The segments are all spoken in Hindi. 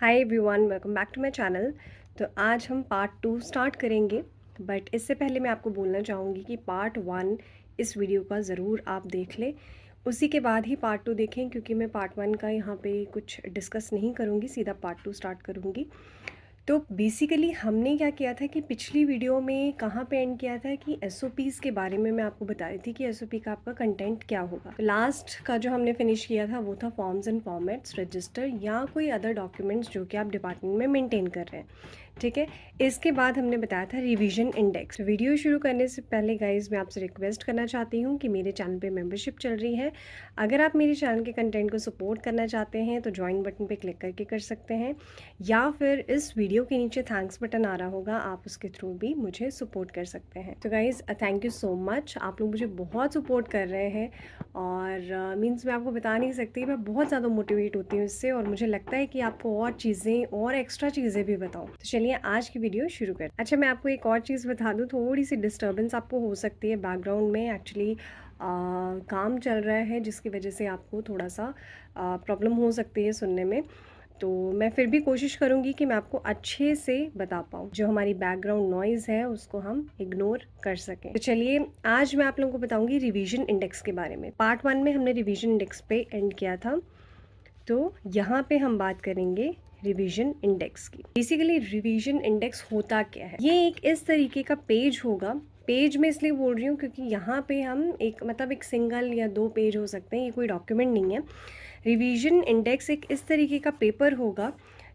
Hi everyone, welcome back to my channel. तो आज हम पार्ट 2 स्टार्ट करेंगे। बट इससे पहले मैं आपको बोलना चाहूँगी कि पार्ट 1 इस वीडियो का ज़रूर आप देख लें, उसी के बाद ही पार्ट 2 देखें, क्योंकि मैं पार्ट 1 का यहाँ पे कुछ डिस्कस नहीं करूँगी, सीधा पार्ट 2 स्टार्ट करूँगी। तो बेसिकली हमने क्या किया था कि पिछली वीडियो में कहाँ पे एंड किया था कि एसओपीज़ के बारे में मैं आपको बता रही थी कि एसओपी का आपका कंटेंट क्या होगा। लास्ट का जो हमने फिनिश किया था वो था फॉर्म्स एंड फॉर्मेट्स, रजिस्टर या कोई अदर डॉक्यूमेंट्स जो कि आप डिपार्टमेंट में मेंटेन कर रहे हैं। ठीक है, इसके बाद हमने बताया था रिवीजन इंडेक्स। वीडियो शुरू करने से पहले गाइज मैं आपसे रिक्वेस्ट करना चाहती हूँ कि मेरे चैनल पे मेंबरशिप चल रही है। अगर आप मेरे चैनल के कंटेंट को सपोर्ट करना चाहते हैं तो ज्वाइन बटन पे क्लिक करके कर सकते हैं, या फिर इस वीडियो के नीचे थैंक्स बटन आ रहा होगा, आप उसके थ्रू भी मुझे सपोर्ट कर सकते हैं। तो guys thank you so much, आप लोग मुझे बहुत सपोर्ट कर रहे हैं और मीन्स मैं आपको बता नहीं सकती, मैं बहुत ज़्यादा मोटिवेट होती हूँ इससे, और मुझे लगता है कि आपको और चीज़ें और एक्स्ट्रा चीज़ें भी बताऊँ। तो चलिए आज की वीडियो शुरू करते हैं। अच्छा, मैं आपको एक और चीज़ बता दूँ, थोड़ी सी डिस्टर्बेंस आपको हो सकती है बैकग्राउंड में। एक्चुअली काम चल रहा है जिसकी वजह से आपको थोड़ा सा प्रॉब्लम हो सकती है सुनने में। तो मैं फिर भी कोशिश करूँगी कि मैं आपको अच्छे से बता पाऊँ, जो हमारी बैकग्राउंड नॉइज़ है उसको हम इग्नोर कर सकें। तो चलिए आज मैं आप लोगों को बताऊँगी रिवीजन इंडेक्स के बारे में। पार्ट 1 में हमने रिवीजन इंडेक्स पे एंड किया था, तो यहाँ पे हम बात करेंगे रिवीजन इंडेक्स की। बेसिकली रिवीजन इंडेक्स होता क्या है? ये एक इस तरीके का पेज होगा। पेज में इसलिए बोल रही हूँ क्योंकि यहाँ पे हम एक सिंगल या 2 पेज हो सकते हैं, ये कोई डॉक्यूमेंट नहीं है। रिवीजन इंडेक्स एक इस तरीके का पेपर होगा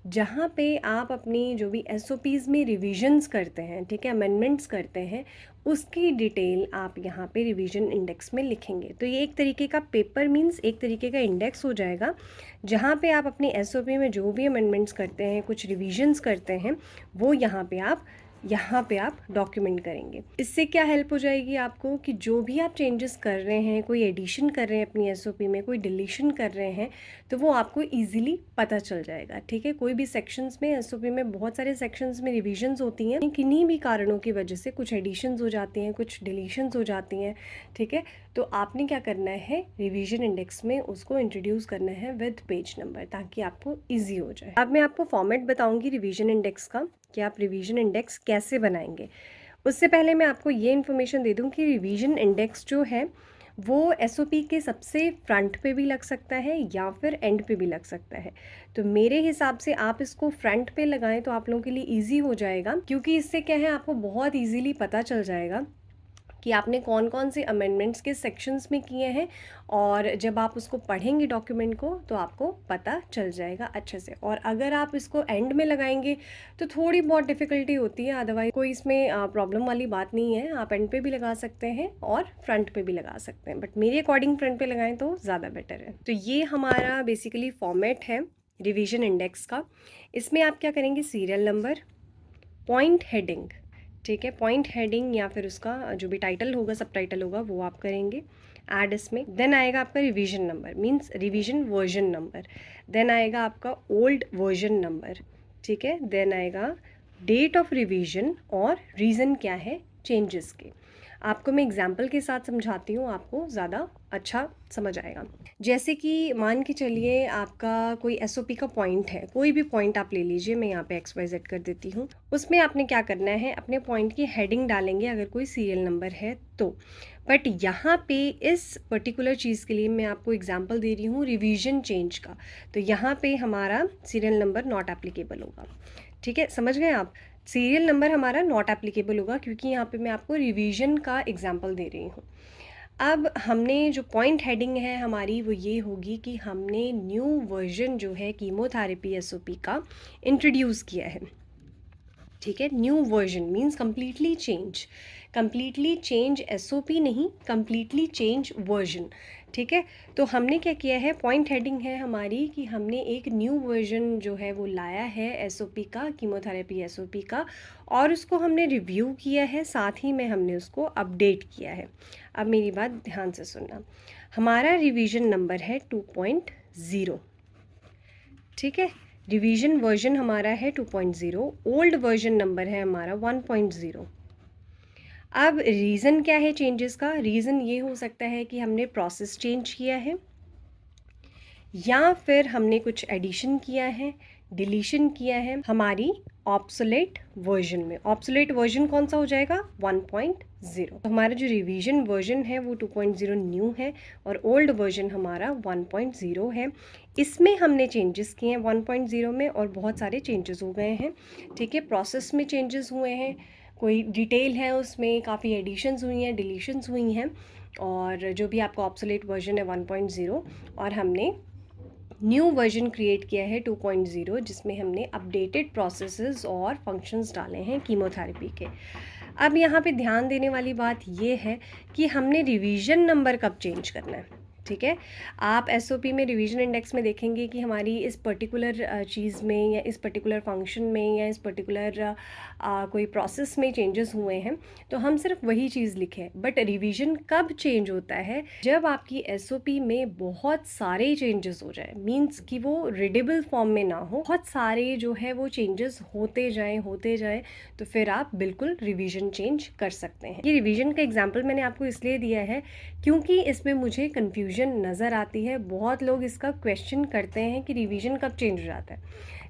जहाँ पे आप अपनी जो भी एसओपीज़ में रिवीजन्स करते हैं, ठीक है, अमेंडमेंट्स करते हैं, उसकी डिटेल आप यहाँ पे रिवीजन इंडेक्स में लिखेंगे। तो ये एक तरीके का पेपर मीन्स एक तरीके का इंडेक्स हो जाएगा, जहाँ पे आप अपनी एसओपी में जो भी अमेंडमेंट्स करते हैं, कुछ रिवीजन्स करते हैं, वो यहाँ पे आप डॉक्यूमेंट करेंगे। इससे क्या हेल्प हो जाएगी आपको कि जो भी आप चेंजेस कर रहे हैं, कोई एडिशन कर रहे हैं अपनी एसओपी में, कोई डिलीशन कर रहे हैं, तो वो आपको इजीली पता चल जाएगा। ठीक है, कोई भी सेक्शंस में, एसओपी में बहुत सारे सेक्शंस में रिवीजन्स होती हैं, किन्हीं भी कारणों की वजह से कुछ एडिशंस हो जाती हैं, कुछ डिलीशंस हो जाती हैं। ठीक है, तो आपने क्या करना है, रिवीजन इंडेक्स में उसको इंट्रोड्यूस करना है विद पेज नंबर, ताकि आपको ईजी हो जाए। अब मैं आपको फॉर्मेट बताऊंगी रिवीजन इंडेक्स का कि आप रिवीजन इंडेक्स कैसे बनाएंगे। उससे पहले मैं आपको ये इन्फॉर्मेशन दे दूं कि रिवीजन इंडेक्स जो है वो एसओपी के सबसे फ्रंट पे भी लग सकता है या फिर एंड पे भी लग सकता है। तो मेरे हिसाब से आप इसको फ्रंट पे लगाएं तो आप लोगों के लिए इजी हो जाएगा, क्योंकि इससे क्या है, आपको बहुत इजीली पता चल जाएगा कि आपने कौन कौन से अमेंडमेंट्स के सेक्शंस में किए हैं, और जब आप उसको पढ़ेंगे डॉक्यूमेंट को तो आपको पता चल जाएगा अच्छे से। और अगर आप इसको एंड में लगाएंगे तो थोड़ी बहुत डिफ़िकल्टी होती है, अदरवाइज कोई इसमें प्रॉब्लम वाली बात नहीं है। आप एंड पे भी लगा सकते हैं और फ्रंट पे भी लगा सकते हैं, बट मेरे अकॉर्डिंग फ्रंट पे लगाएं तो ज़्यादा बेटर है। तो ये हमारा बेसिकली फॉर्मेट है रिवीजन इंडेक्स का। इसमें आप क्या करेंगे, सीरियल नंबर, पॉइंट हेडिंग, ठीक है, पॉइंट हेडिंग या फिर उसका जो भी टाइटल होगा, सब टाइटल होगा, वो आप करेंगे ऐड इसमें। देन आएगा आपका revision number means revision version number. Then आएगा आपका ओल्ड वर्जन नंबर, ठीक है। देन आएगा डेट ऑफ रिवीजन और रीज़न क्या है चेंजेस के। आपको मैं एग्जाम्पल के साथ समझाती हूँ, आपको ज़्यादा अच्छा समझ आएगा। जैसे कि मान के चलिए आपका कोई एसओपी का पॉइंट है, कोई भी पॉइंट आप ले लीजिए, मैं यहाँ पे XYZ कर देती हूँ। उसमें आपने क्या करना है, अपने पॉइंट की हेडिंग डालेंगे अगर कोई सीरियल नंबर है तो। बट यहाँ पे इस पर्टिकुलर चीज़ के लिए मैं आपको एग्जांपल दे रही हूँ रिवीजन चेंज का, तो यहाँ पे हमारा सीरियल नंबर नॉट एप्लीकेबल होगा। ठीक है, समझ गए आप, सीरियल नंबर हमारा नॉट एप्लीकेबल होगा, क्योंकि यहाँ पे मैं आपको रिवीजन का एग्जाम्पल दे रही हूँ। अब हमने जो पॉइंट हेडिंग है हमारी वो ये होगी कि हमने न्यू वर्जन जो है कीमोथेरेपी एसओपी का इंट्रोड्यूस किया है। ठीक है, new version means completely change SOP नहीं, कंप्लीटली चेंज वर्जन। ठीक है, तो हमने क्या किया है, पॉइंट हेडिंग है हमारी कि हमने एक न्यू वर्जन जो है वो लाया है एसओपी का, कीमोथेरेपी एसओपी का, और उसको हमने रिव्यू किया है, साथ ही में हमने उसको अपडेट किया है। अब मेरी बात ध्यान से सुनना, हमारा रिवीजन नंबर है 2.0। ठीक है, रिवीजन वर्जन हमारा है 2.0, ओल्ड वर्जन नंबर है हमारा 1.0। अब रीज़न क्या है चेंजेस का, रीज़न ये हो सकता है कि हमने प्रोसेस चेंज किया है, या फिर हमने कुछ एडिशन किया है, डिलीशन किया है हमारी ऑब्सोलेट वर्जन में। ऑब्सोलेट वर्जन कौन सा हो जाएगा? 1.0। तो हमारा जो रिवीजन वर्जन है वो 2.0 न्यू है और ओल्ड वर्जन हमारा 1.0 है। इसमें हमने चेंजेस किए हैं 1.0 में और बहुत सारे चेंजेस हो गए हैं। ठीक है, प्रोसेस में चेंजेस हुए हैं, कोई डिटेल है उसमें, काफ़ी एडिशंस हुई हैं, डिलीशंस हुई हैं। और जो भी आपका ऑब्सोलेट वर्जन है 1.0 और हमने न्यू वर्जन क्रिएट किया है 2.0 जिसमें हमने अपडेटेड प्रोसेसेस और फंक्शंस डाले हैं कीमोथेरेपी के। अब यहाँ पे ध्यान देने वाली बात ये है कि हमने रिवीजन नंबर कब चेंज करना है। ठीक है, आप एसओपी में रिवीजन इंडेक्स में देखेंगे कि हमारी इस पर्टिकुलर चीज़ में या इस पर्टिकुलर फंक्शन में या इस पर्टिकुलर कोई प्रोसेस में चेंजेस हुए हैं तो हम सिर्फ वही चीज़ लिखें। बट रिवीजन कब चेंज होता है? जब आपकी एसओपी में बहुत सारे चेंजेस हो जाए, मींस कि वो रीडेबल फॉर्म में ना हो, बहुत सारे जो है वो चेंजेस होते जाएं तो फिर आप बिल्कुल रिवीजन चेंज कर सकते हैं। ये रिवीजन का एग्जांपल मैंने आपको इसलिए दिया है क्योंकि इसमें मुझे कन्फ्यूजन नज़र आती है। बहुत लोग इसका क्वेश्चन करते हैं कि रिवीजन कब चेंज हो जाता है।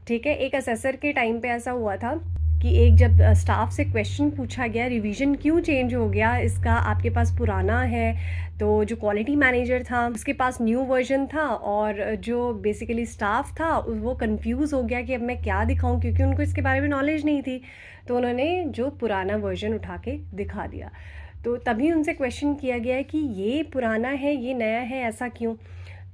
ठीक है, एक असेसर के टाइम पे ऐसा हुआ था कि एक जब स्टाफ से क्वेश्चन पूछा गया रिवीजन क्यों चेंज हो गया, इसका आपके पास पुराना है, तो जो क्वालिटी मैनेजर था उसके पास न्यू वर्जन था और जो बेसिकली स्टाफ था वो कंफ्यूज हो गया कि अब मैं क्या दिखाऊं क्योंकि उनको इसके बारे में नॉलेज नहीं थी। तो उन्होंने जो पुराना वर्जन उठा के दिखा दिया। तो तभी उनसे क्वेश्चन किया गया है कि ये पुराना है, ये नया है, ऐसा क्यों?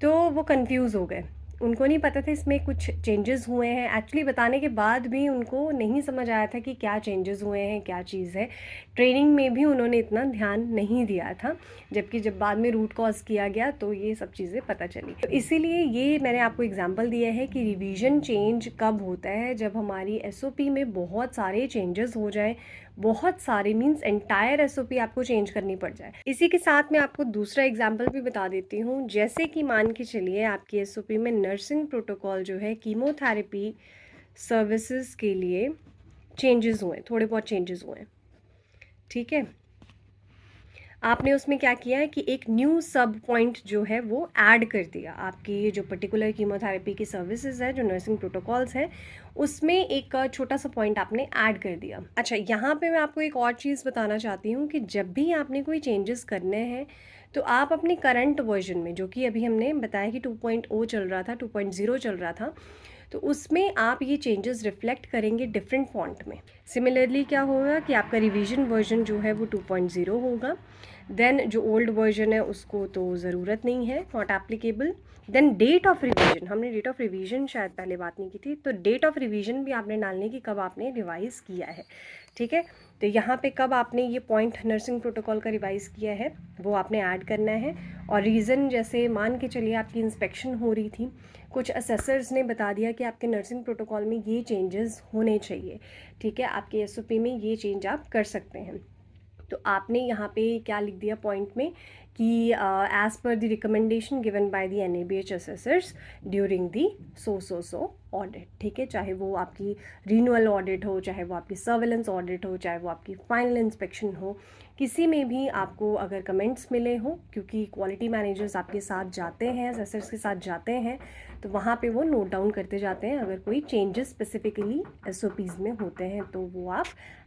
तो वो कंफ्यूज हो गए, उनको नहीं पता था इसमें कुछ चेंजेस हुए हैं। एक्चुअली बताने के बाद भी उनको नहीं समझ आया था कि क्या चेंजेस हुए हैं, क्या चीज़ है। ट्रेनिंग में भी उन्होंने इतना ध्यान नहीं दिया था, जबकि जब बाद में रूट कॉज किया गया तो ये सब चीज़ें पता चली। तो इसीलिए ये मैंने आपको एग्जांपल दिया है कि रिवीजन चेंज कब होता है, जब हमारी एसओपी में बहुत सारे चेंजेस हो जाएं, बहुत सारे मीन्स एंटायर एसओपी आपको चेंज करनी पड़ जाए। इसी के साथ मैं आपको दूसरा एग्जांपल भी बता देती हूँ। जैसे कि मान के चलिए आपकी एसओपी में नर्सिंग प्रोटोकॉल जो है कीमोथेरेपी सर्विसेज के लिए चेंजेस हुए, थोड़े बहुत चेंजेस हुए। ठीक है, आपने उसमें क्या किया है कि एक न्यू सब पॉइंट जो है वो ऐड कर दिया। आपकी जो पर्टिकुलर कीमोथेरेपी की सर्विसेज है, जो नर्सिंग प्रोटोकॉल्स हैं, उसमें एक छोटा सा पॉइंट आपने ऐड कर दिया। अच्छा, यहाँ पे मैं आपको एक और चीज़ बताना चाहती हूँ कि जब भी आपने कोई चेंजेस करने हैं तो आप अपने करंट वर्जन में, जो कि अभी हमने बताया कि 2.0 चल रहा था, 2.0 चल रहा था, तो उसमें आप ये चेंजेस रिफ्लेक्ट करेंगे डिफरेंट फॉन्ट में। सिमिलरली क्या होगा कि आपका रिवीजन वर्जन जो है वो 2.0 होगा। देन जो ओल्ड वर्जन है उसको तो ज़रूरत नहीं है, not applicable. Then date of revision, हमने डेट ऑफ रिवीजन शायद पहले बात नहीं की थी, तो डेट ऑफ रिवीजन भी आपने डालने की कब आपने रिवाइज़ किया है। ठीक है, तो यहाँ पे कब आपने ये पॉइंट नर्सिंग प्रोटोकॉल का रिवाइज़ किया है वो आपने ऐड करना है। और रीज़न, जैसे मान के चलिए आपकी इंस्पेक्शन हो रही थी, कुछ असेसर्स ने बता दिया कि आपके नर्सिंग प्रोटोकॉल में ये चेंजेस होने चाहिए। ठीक है, आपके एसओपी में ये चेंज आप कर सकते हैं। तो आपने यहाँ पे क्या लिख दिया पॉइंट में कि as per the recommendation given by the NABH assessors during the so audit. ठीक है, चाहे वो आपकी रीन्यूअल ऑडिट हो, चाहे वो आपकी सर्वेलेंस ऑडिट हो, चाहे वो आपकी फाइनल इंस्पेक्शन हो, किसी में भी आपको अगर कमेंट्स मिले हों, क्योंकि क्वालिटी मैनेजर्स आपके साथ जाते हैं, असेसर्स के साथ जाते हैं, तो वहाँ पे वो नोट डाउन करते जाते हैं। अगर कोई चेंजेस स्पेसिफिकली SOPs में होते हैं तो वो आप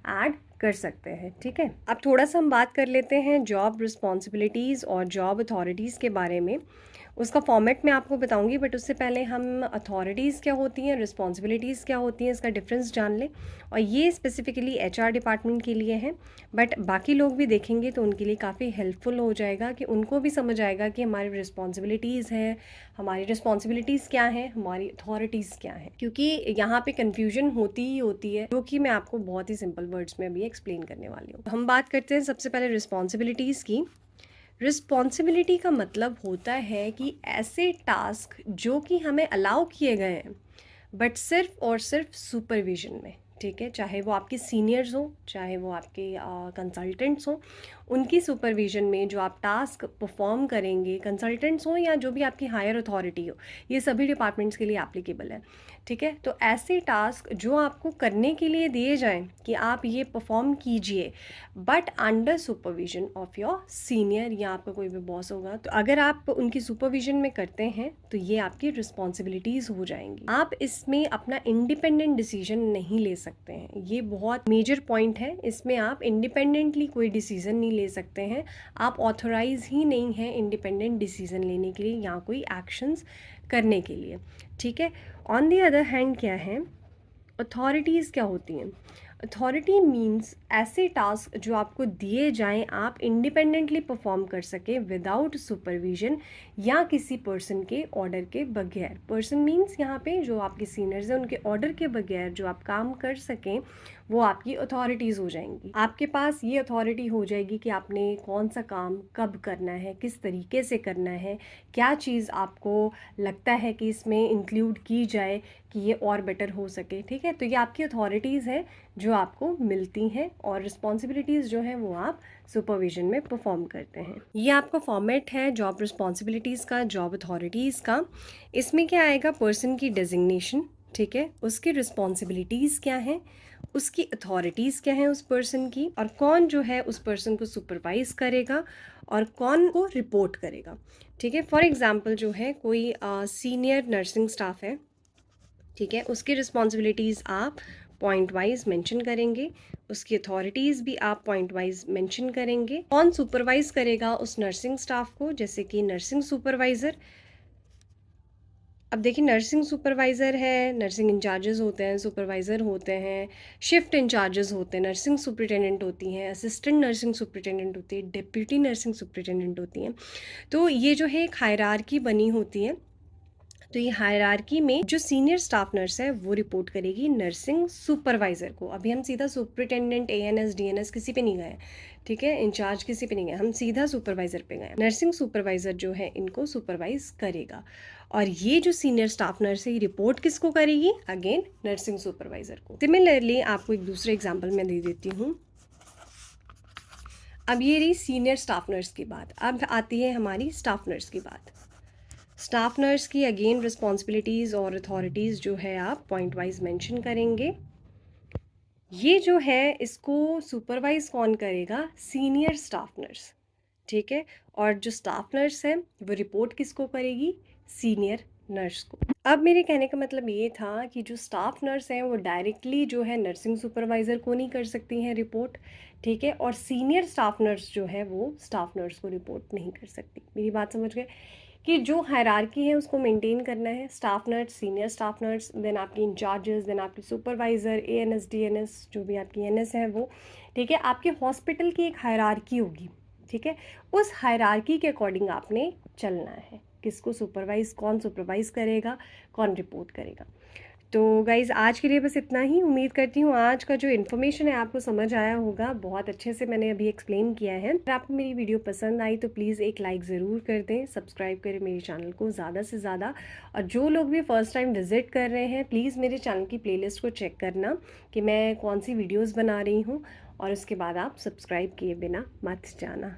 ऐड कर सकते हैं। ठीक है, अब थोड़ा सा हम बात कर लेते हैं जॉब रिस्पॉन्सिबिलिटीज़ और जॉब अथॉरिटीज़ के बारे में। उसका फॉर्मेट मैं आपको बताऊंगी, बट उससे पहले हम अथॉरिटीज़ क्या होती हैं, रिस्पॉन्सिबिलिटीज़ क्या होती हैं, इसका डिफरेंस जान लें। और ये स्पेसिफिकली HR डिपार्टमेंट के लिए है, बट बाकी लोग भी देखेंगे तो उनके लिए काफ़ी हेल्पफुल हो जाएगा कि उनको भी समझ आएगा कि हमारी रिस्पॉन्सिबिलिटीज़ हैं, हमारी रिस्पॉन्सिबिलिटीज़ क्या हैं, हमारी अथॉरिटीज़ क्या हैं, क्योंकि यहाँ पे कन्फ्यूजन होती ही होती है, जो कि मैं आपको बहुत ही सिंपल वर्ड्स में अभी एक्सप्लेन करने वाली हूँ। हम बात करते हैं सबसे पहले रिस्पॉन्सिबिलिटीज़ की। रिस्पॉन्सिबिलिटी का मतलब होता है कि ऐसे टास्क जो कि हमें अलाउ किए गए हैं बट सिर्फ और सिर्फ सुपरविजन में। ठीक है, चाहे वो आपके सीनियर्स हों, चाहे वो आपके कंसल्टेंट्स हों, उनकी सुपरविज़न में जो आप टास्क परफ़ॉर्म करेंगे, कंसल्टेंट्स हों या जो भी आपकी हायर अथॉरिटी हो, ये सभी डिपार्टमेंट्स के लिए एप्लीकेबल है, ठीक है? तो ऐसे टास्क जो आपको करने के लिए दिए जाएँ कि आप ये परफ़ॉर्म कीजिए, but under supervision of your senior या आपका कोई भी बॉस होगा, तो अगर आप उनकी सुपरविज़न में करते हैं, तो ये आपकी रिस्पॉन्सिबिलिटीज़ हो जाएँगी। आप इसमें अपना इंडिपेंडेंट डिसीजन नहीं ले सकते हैं, ये बहुत मेजर पॉइंट है। इसमें आप इंडिपेंडेंटली कोई डिसीज़न नहीं ले सकते हैं, आप ऑथोराइज़ ही नहीं हैं इंडिपेंडेंट डिसीज़न लेने के लिए या कोई एक्शंस करने के लिए, ठीक है? ऑन द अदर हैंड क्या है, अथॉरिटीज़ क्या होती हैं? अथॉरिटी मीन्स ऐसे टास्क जो आपको दिए जाएं, आप इंडिपेंडेंटली परफॉर्म कर सकें विदाउट सुपरविजन या किसी पर्सन के ऑर्डर के बगैर। पर्सन मीन्स यहाँ पे जो आपके सीनियर्स हैं उनके ऑर्डर के बगैर जो आप काम कर सकें, वो आपकी अथॉरिटीज़ हो जाएंगी। आपके पास ये अथॉरिटी हो जाएगी कि आपने कौन सा काम कब करना है, किस तरीके से करना है, क्या चीज़ आपको लगता है कि इसमें इंक्लूड की जाए कि ये और बेटर हो सके, ठीक है? तो ये आपकी अथॉरिटीज़ है जो आपको मिलती हैं और रिस्पॉन्सिबिलिटीज़ जो हैं वो आप सुपरविजन में परफॉर्म करते हैं। ये आपका फॉर्मेट है जॉब रिस्पॉन्सिबिलिटीज़ का, जॉब अथॉरिटीज़ का। इसमें क्या आएगा, पर्सन की डेजिग्नेशन, ठीक है, उसकी रिस्पॉन्सिबिलिटीज़ क्या हैं, उसकी अथॉरिटीज़ क्या हैं उस पर्सन की, और कौन जो है उस पर्सन को सुपरवाइज़ करेगा और कौन को रिपोर्ट करेगा, ठीक है? फॉर एग्ज़ाम्पल जो है कोई सीनियर नर्सिंग स्टाफ है, ठीक है, उसकी रिस्पॉन्सिबिलिटीज़ आप पॉइंट वाइज मेंशन करेंगे, उसकी अथॉरिटीज़ भी आप पॉइंट वाइज मेंशन करेंगे। कौन सुपरवाइज करेगा उस नर्सिंग स्टाफ को, जैसे कि नर्सिंग सुपरवाइज़र। अब देखिए, नर्सिंग सुपरवाइज़र है, नर्सिंग इंचार्जेस होते हैं, सुपरवाइज़र होते हैं, शिफ्ट इंचार्जेस होते हैं, नर्सिंग सुपरिटेंडेंट होती हैं, असिस्टेंट नर्सिंग सुपरिटेंडेंट होती है, डिप्यूटी नर्सिंग सुपरिटेंडेंट होती हैं। तो ये जो है एक हायरार्की बनी होती है। तो ये हायरार्की में जो सीनियर स्टाफ नर्स है वो रिपोर्ट करेगी नर्सिंग सुपरवाइज़र को। अभी हम सीधा सुपरिटेंडेंट, एएनएस, डीएनएस किसी पे नहीं गए, ठीक है, इंचार्ज किसी पे नहीं गए, हम सीधा सुपरवाइज़र पे गए। नर्सिंग सुपरवाइज़र जो है इनको सुपरवाइज करेगा, और ये जो सीनियर स्टाफ नर्स है ये रिपोर्ट किसको करेगी, अगेन नर्सिंग सुपरवाइज़र को। सिमिलरली आपको एक दूसरा एग्जाम्पल मैं दे देती हूँ। अब ये रही सीनियर स्टाफ नर्स की बात, अब आती है हमारी स्टाफ नर्स की बात। स्टाफ नर्स की अगेन रिस्पॉन्सिबिलिटीज़ और अथॉरिटीज़ जो है आप पॉइंट वाइज मेंशन करेंगे। ये जो है इसको सुपरवाइज कौन करेगा, सीनियर स्टाफ नर्स, ठीक है, और जो स्टाफ नर्स है वो रिपोर्ट किसको करेगी, सीनियर नर्स को। अब मेरे कहने का मतलब ये था कि जो स्टाफ नर्स हैं वो डायरेक्टली जो है नर्सिंग सुपरवाइज़र को नहीं कर सकती हैं रिपोर्ट, ठीक है, और सीनियर स्टाफ नर्स जो है वो स्टाफ नर्स को रिपोर्ट नहीं कर सकती। मेरी बात समझ गए कि जो हायरार्की है उसको मेंटेन करना है, staff nurse, senior staff nurse, then आपकी इंचार्जेस, देन आपकी सुपरवाइज़र, एएनएस, डीएनएस, जो भी आपकी एनएस है वो, ठीक है। आपके हॉस्पिटल की एक हायरार्की होगी, ठीक है, उस हायरार्की के अकॉर्डिंग आपने चलना है, किसको सुपरवाइज़, कौन सुपरवाइज़ करेगा, कौन रिपोर्ट करेगा। तो गाइज़ आज के लिए बस इतना ही। उम्मीद करती हूँ आज का जो इन्फॉर्मेशन है आपको समझ आया होगा, बहुत अच्छे से मैंने अभी एक्सप्लेन किया है। अगर आपको मेरी वीडियो पसंद आई तो प्लीज़ एक लाइक ज़रूर कर दें, सब्सक्राइब करें मेरे चैनल को ज़्यादा से ज़्यादा, और जो लोग भी फ़र्स्ट टाइम विज़िट कर रहे हैं प्लीज़ मेरे चैनल की प्लेलिस्ट को चेक करना कि मैं कौन सी वीडियोज़ बना रही हूँ, और उसके बाद आप सब्सक्राइब किए बिना मत जाना।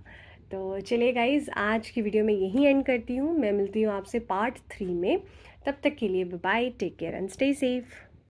तो चलिए गाइज़, आज की वीडियो मैं यहीं एंड करती हूँ। मैं मिलती हूँ आपसे पार्ट 3 में। तब तक के लिए bye bye, take care and stay safe.